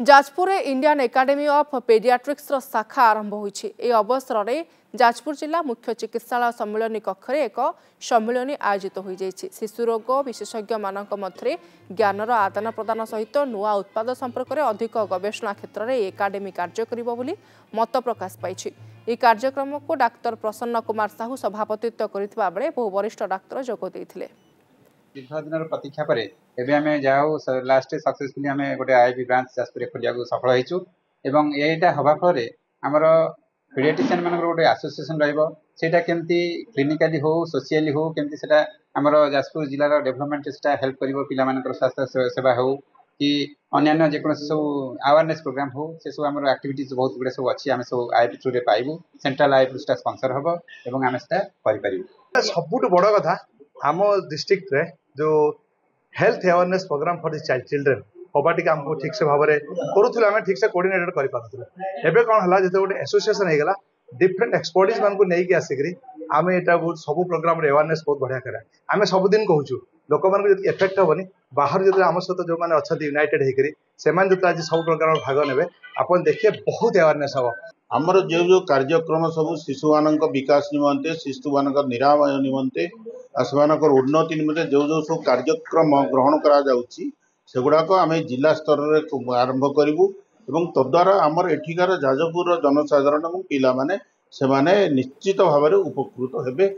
Jajpur Indian Academy of Pediatrics शाखा आरंभ होईछि। ए अवसर में जाजपुर जिला मुख्य चिकित्सालय सम्मिलनी कक्ष रे एक सम्मिलनी आयोजित हो जाइछि। शिशु रोग विशेषज्ञ मानक मध्य ज्ञानर आदान प्रदान सहित नुआ उत्पाद संपर्क में अधिक गवेषणा क्षेत्र में एकाडेमी कार्य करिबो बोली मत प्रकाश पाइछि। ए कार्यक्रम को डाक्टर प्रसन्न कुमार साहू सभापतित्व करथिबा बेले बहु वरिष्ठ डाक्टर जोग दैथिले। दीर्घ दिन प्रतीक्षा पर एवं जाऊ लास्ट सक्सेसफुली आम गोटे आईबी ब्रांच जाजपुर खोलिया सफल होइछु एवं एटा हवा फल आमर पीडियाट्रिशियन मान गोटे एसोसिएशन रहा केमती क्लिनिकाली हो सोशियाली हो केमती सेटा आमर जाजपुर जिलार डेवलपमेंट से हेल्प कर पिला स्वास्थ्य सेवा हो कि अन्य जेको सब अवेयरनेस प्रोग्राम हो से सब आम एक्टिविटीज बहुत गुड़े सब अच्छी आम सब आईबी थ्रू पाइबू सेंट्रल आईबी स्पॉन्सर हम एवं आम से सबुठ बड़ कथा आम डिस्ट्रिक्ट रे जो health awareness programme for child children हवाटी आमको ठीक से भाव में करूँ आम ठीक से कोऑर्डिनेट कर पारे। एबे कौन है जो गोटे एसोसिएशन होगा डिफरेंट एक्सपर्टीज मान को नहीं आसिक आम यहाँ बहुत सब प्रोग्राम अवेयरनेस बहुत बढ़िया करा आम सबुदिन कहूँ लोक मान इफेक्ट हेनी बाहर जो आम सहित जो मैंने अच्छा यूनाइटेड होकर जो आज सब प्रोग्राम भाग ने आप देखिए बहुत अवेयरनेस हम आमर जो जो कार्यक्रम सब शिशु मान विकास निमंते शिशु मान निरामय निमंते से उन्नति निमंते जो जो सब कार्यक्रम ग्रहण करा आम जिला स्तर में आरंभ करूँ तद्वारा आमर एठिकार जाजपुर जनसाधारण और पिला माने निश्चित भाव में उपकृत हेबे।